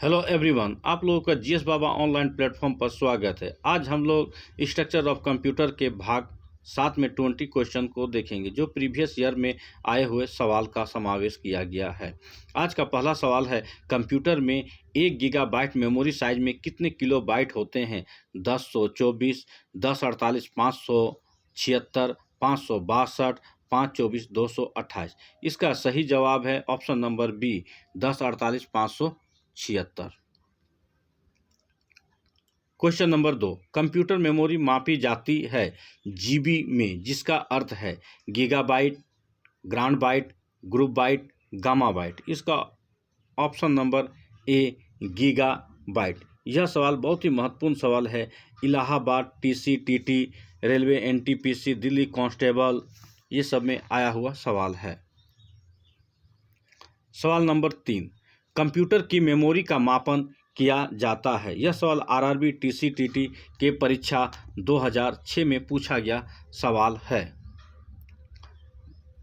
Hello everyone, आप लोगों का जीएस बाबा ऑनलाइन प्लेटफॉर्म पर स्वागत है। आज हम लोग स्ट्रक्चर ऑफ कंप्यूटर के भाग 7 में 20 क्वेश्चन को देखेंगे जो प्रीवियस ईयर में आए हुए सवाल का समावेश किया गया है। आज का पहला सवाल है, कंप्यूटर में 1 गीगाबाइट मेमोरी साइज में कितने किलोबाइट होते हैं? 1024, 1048, 576, 562, 524, 228। इसका सही जवाब है option number B, 1048, 576। Question number 2, computer memory मापी जाती है जीबी में, जिसका अर्थ है gigabyte, grand byte, group byte, gamma byte. इसका ऑप्शन नंबर ए, गीगाबाइट। यह सवाल बहुत ही महत्वपूर्ण सवाल है। Allahabad, TCTT, railway, NTPC, Delhi constable, ये सब में आया हुआ सवाल है। सवाल नंबर 3, कंप्यूटर की मेमोरी का मापन किया जाता है। यह सवाल आरआरबी टीसीटीटी के परीक्षा 2006 में पूछा गया सवाल है।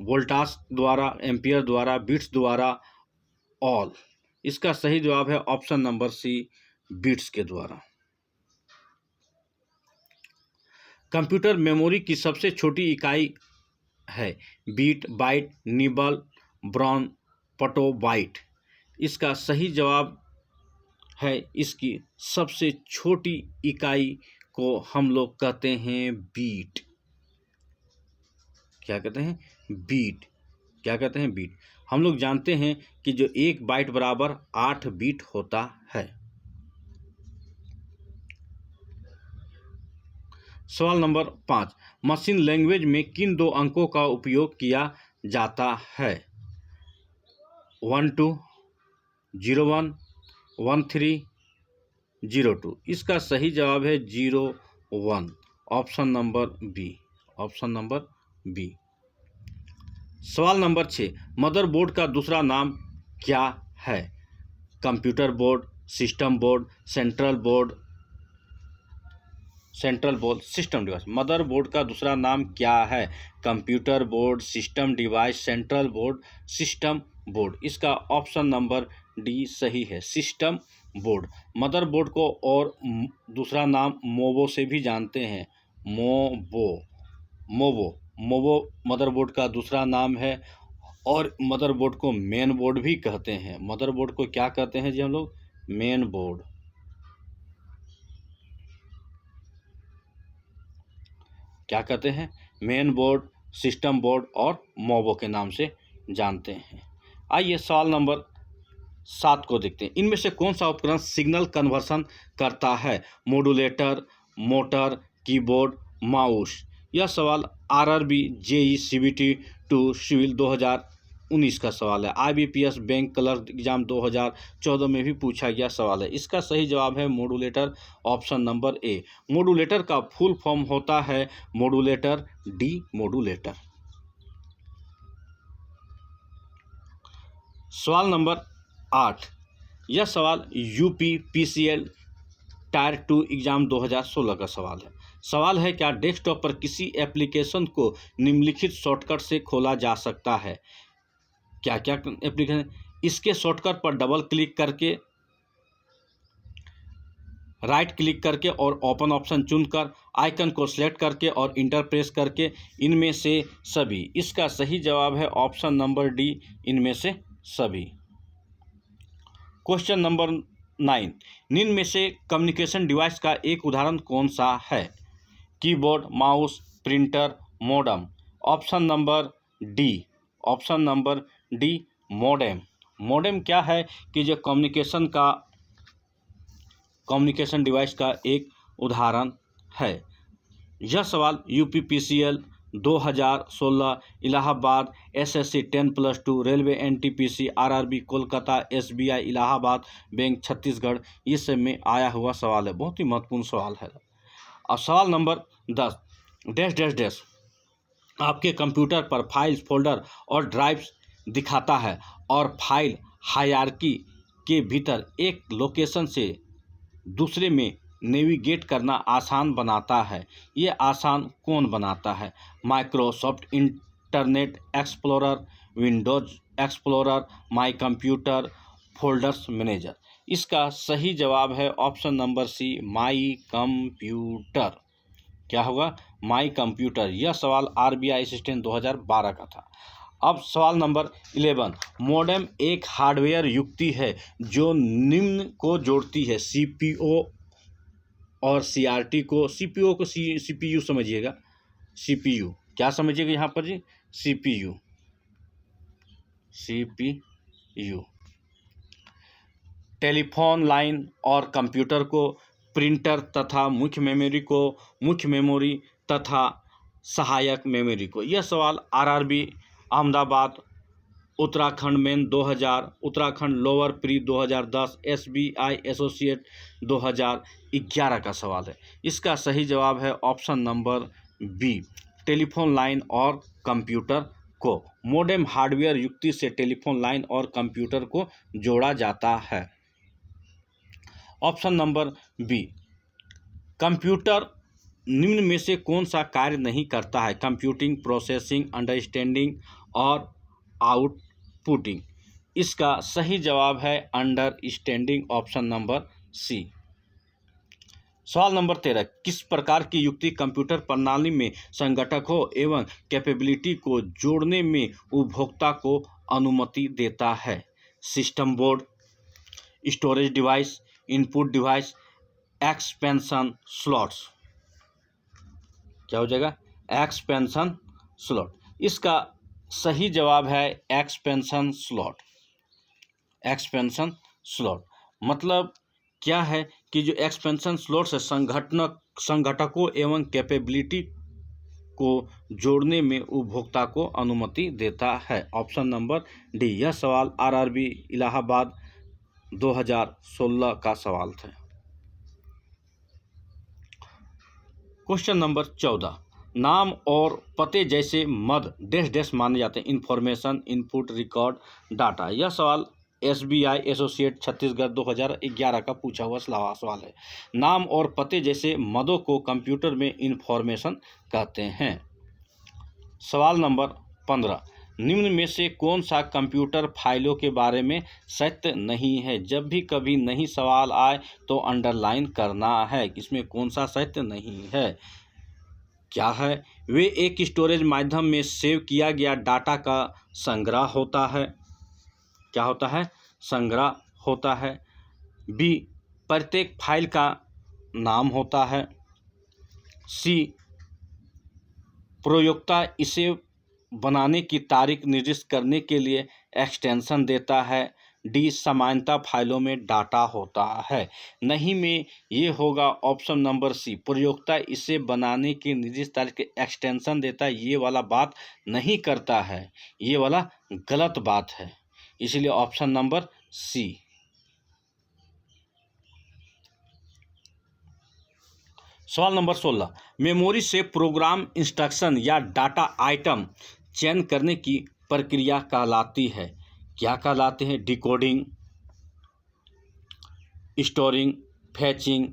वोल्टास द्वारा, एम्पियर द्वारा, बिट्स द्वारा, ऑल। इसका सही जवाब है ऑप्शन नंबर सी, बिट्स के द्वारा। कंप्यूटर मेमोरी की सबसे छोटी इकाई है बीट, बाइट, निबल, ब्रॉन, पटोबाइट। इसका सही जवाब है, इसकी सबसे छोटी इकाई को हम लोग कहते हैं बीट। क्या कहते हैं? बीट। क्या कहते हैं? बीट। हम लोग जानते हैं कि जो 1 बाइट बराबर 8 बीट होता है। सवाल नंबर 5, मशीन लैंग्वेज में किन 2 अंकों का उपयोग किया जाता है? 12, 01, 13, 02। इसका सही जवाब है 01, option number B. Option number B. सवाल नंबर 6, मदरबोर्ड का दूसरा नाम क्या है? Computer board, system board, central board, system device. Motherboard का दूसरा नाम क्या है? Computer board, system device, central board, system board. इसका ऑप्शन नंबर डी सही है, सिस्टम बोर्ड। मदरबोर्ड को और दूसरा नाम मोबो से भी जानते हैं। मोबो मदरबोर्ड का दूसरा नाम है। और मदरबोर्ड को मेन बोर्ड भी कहते हैं। मदरबोर्ड को क्या कहते हैं जी हम लोग? Main board. क्या कहते हैं? मेन बोर्ड, सिस्टम बोर्ड और मोबो के नाम से जानते हैं। आइए सवाल नंबर 7 को देखते हैं। इनमें से कौन सा उपकरण सिग्नल कन्वर्सन करता है? Modulator, motor, keyboard, mouse. यह सवाल आरआरबी, जेई, सीबीटी 2 सिविल 2019 का सवाल है। आईबीपीएस बैंक क्लर्क एग्जाम 2014 में भी पूछा गया सवाल है। इसका सही जवाब है मॉड्यूलेटर, ऑप्शन नंबर ए। मॉड्यूलेटर का फुल फॉर्म होता है मॉड्यूलेटर डी मॉड्यूलेटर। सवाल नंबर 8, यह सवाल यूपीपीसीएल टायर 2 एग्जाम 2016 का सवाल है। सवाल है, क्या डेस्कटॉप पर किसी एप्लीकेशन को निम्नलिखित शॉर्टकट से खोला जा सकता है? क्या क्या एप्लीकेशन? इसके शॉर्टकट पर डबल क्लिक करके, राइट क्लिक करके और ओपन ऑप्शन चुनकर, आइकन को सिलेक्ट करके और इंटर प्रेस करके, इनमें से सभी। इसका सही जवाब है ऑप्शन नंबर डी, इनमें से सभी। क्वेश्चन नंबर 9, निम्न में से कम्युनिकेशन डिवाइस का एक उदाहरण कौन सा है? Keyboard, mouse, printer, modem. Option number D. Option number D, modem. Modem क्या है कि जो कम्युनिकेशन डिवाइस का एक उदाहरण है। यह सवाल UPPCL 2016, Allahabad, SSC 10+2, railway, NTPC, RRB Kolkata, SBI Allahabad bank Chhattisgarh, इस सब में आया हुआ सवाल है। बहुत ही महत्वपूर्ण सवाल है। अब सवाल नंबर 10, डैश डैश डैश आपके कंप्यूटर पर फाइल्स, फोल्डर और ड्राइव्स दिखाता है और फाइल हायरार्की के भीतर एक लोकेशन से दूसरे में नेविगेट करना आसान बनाता है। ये आसान कौन बनाता है? Microsoft Internet Explorer, Windows Explorer, my computer, folders manager. इसका सही जवाब है option number C, my computer. क्या होगा? My computer. यह सवाल आरबीआई असिस्टेंट 2012 का था। अब सवाल नंबर 11, मॉडेम एक हार्डवेयर युक्ति है जो निम्न को जोड़ती है। सीपीओ और सीआरटी को, सीपीओ को सीपीयू समझिएगा, सीपीयू क्या समझिएगा यहाँ पर जी? CPU, CPU. टेलीफोन लाइन और कंप्यूटर को, प्रिंटर तथा मुख्य मेमोरी को, मुख्य मेमोरी तथा सहायक मेमोरी को। यह सवाल RRB Ahmedabad, Uttarakhand main 2000, Uttarakhand lower pre 2010, SBI associate 2011 का सवाल है। इसका सही जवाब है option number B, telephone line और कंप्यूटर को। मॉडेम हार्डवेयर युक्ति से टेलीफोन लाइन और कंप्यूटर को जोड़ा जाता है। ऑप्शन नंबर बी, कंप्यूटर निम्न में से कौन सा कार्य नहीं करता है? कंप्यूटिंग, प्रोसेसिंग, अंडरस्टैंडिंग और आउटपुटिंग। इसका सही जवाब है अंडरस्टैंडिंग, ऑप्शन नंबर सी। सवाल नंबर 13, किस प्रकार की युक्ति कंप्यूटर प्रणाली में संगठकों एवं कैपेबिलिटी को जोड़ने में उपभोक्ता को अनुमति देता है? System board, storage device, input device, expansion slots. क्या हो जाएगा? Expansion slot. इसका सही जवाब है एक्सपेंशन स्लॉट। एक्सपेंशन स्लॉट मतलब क्या है कि जो एक्सपेंशन स्लॉट से संगठकों एवं कैपेबिलिटी को जोड़ने में उपभोक्ता को अनुमति देता है। Option number D. यह सवाल आरआरबी इलाहाबाद 2016 का सवाल था। क्वेश्चन नंबर 14, नाम और पते जैसे मद डैश डैश माने जाते हैं। Information, input, record, data. यह सवाल एसबीआई एसोसिएट छत्तीसगढ़ 2011 का पूछा हुआ सवाल है। नाम और पते जैसे मदों को कंप्यूटर में इंफॉर्मेशन कहते हैं। सवाल नंबर 15, निम्न में से कौन सा कंप्यूटर फाइलों के बारे में सत्य नहीं है? जब भी कभी नहीं सवाल आए तो अंडरलाइन करना है। इसमें कौन सा सत्य नहीं है? क्या है? वे एक स्टोरेज माध्यम में सेव किया गया डाटा का संग्रह होता है। क्या होता है? संग्रह होता है। बी, प्रत्येक फाइल का नाम होता है। सी, प्रयोक्ता इसे बनाने की तारीख निर्दिष्ट करने के लिए एक्सटेंशन देता है। डी, सामान्यतः फाइलों में डाटा होता है। नहीं में ये होगा ऑप्शन नंबर सी, प्रयोक्ता इसे बनाने की निर्दिष्ट तारीख के एक्सटेंशन देता है। ये वाला बात नहीं करता है, ये वाला गलत बात है, इसलिए ऑप्शन नंबर सी। सवाल नंबर 16, मेमोरी से प्रोग्राम इंस्ट्रक्शन या डाटा आइटम चयन करने की प्रक्रिया कहलाती है। क्या कहलाते हैं? Decoding, storing, fetching,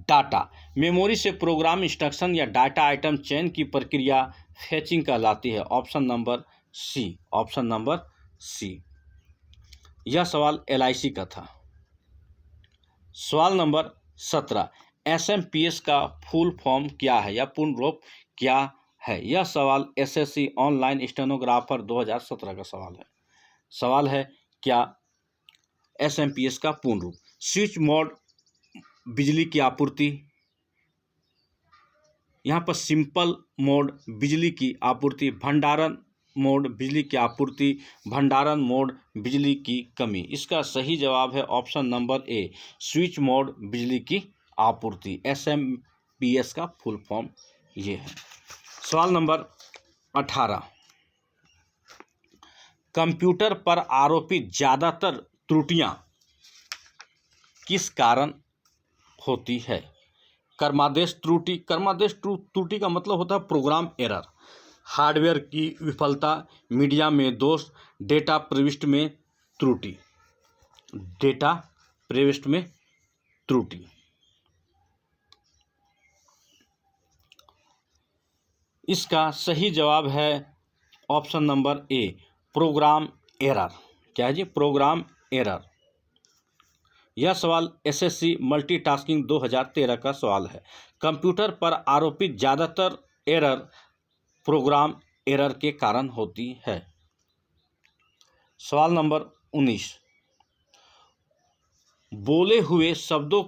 data. Memory से प्रोग्राम इंस्ट्रक्शन या डाटा आइटम चयन की प्रक्रिया फैचिंग कहलाती है। Option number C. Option number C. यह सवाल एलआईसी का था। सवाल नंबर 17, एसएमपीएस का फुल फॉर्म क्या है या पूर्ण रूप क्या है? यह सवाल एसएससी ऑनलाइन स्टेनोग्राफर 2017 का सवाल है। सवाल है क्या एसएमपीएस का पूर्ण रूप? स्विच मोड बिजली की आपूर्ति, यहाँ पर सिंपल मोड बिजली की आपूर्ति, भंडारण मोड बिजली की आपूर्ति, भंडारण मोड बिजली की कमी। इसका सही जवाब है ऑप्शन नंबर ए, स्विच मोड बिजली की आपूर्ति। एसएमपीएस का फुल फॉर्म ये है। सवाल नंबर 18, कंप्यूटर पर आरोपित ज़्यादातर त्रुटियां किस कारण होती है? क्रमादेश त्रुटि। क्रमादेश त्रुटि का मतलब होता है प्रोग्राम एरर, हार्डवेयर की विफलता, मीडिया में दोष, डेटा प्रविष्टि में त्रुटि। डेटा प्रविष्टि में त्रुटि। इसका सही जवाब है option number A, program error. क्या है जी? Program error. यह सवाल एसएससी मल्टीटास्किंग 2013 का सवाल है। कंप्यूटर पर आरोपित ज़्यादातर एरर प्रोग्राम एरर के कारण होती है। सवाल नंबर 19, बोले हुए शब्दों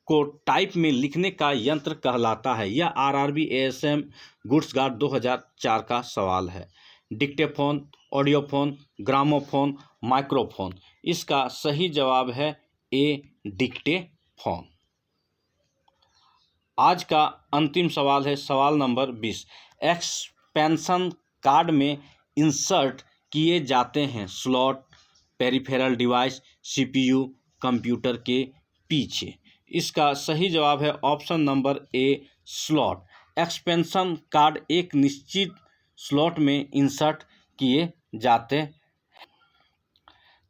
को टाइप में लिखने का यंत्र कहलाता है। यह आरआरबी एएसएम गुड्स गार्ड 2004 का सवाल है। डिक्टेफोन, ऑडियोफोन, ग्रामोफोन, माइक्रोफोन। इसका सही जवाब है ए, डिक्टेफोन। आज का अंतिम सवाल है सवाल नंबर 20। एक्सपेंशन कार्ड में इंसर्ट किए जाते हैं slot, peripheral device, CPU computer के पीछे। इसका सही जवाब है ऑप्शन नंबर ए, स्लॉट। एक्सपेंशन कार्ड एक निश्चित स्लॉट में इंसर्ट किए जाते हैं।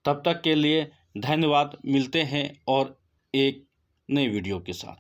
तब तक के लिए धन्यवाद। मिलते हैं और एक नई वीडियो के साथ।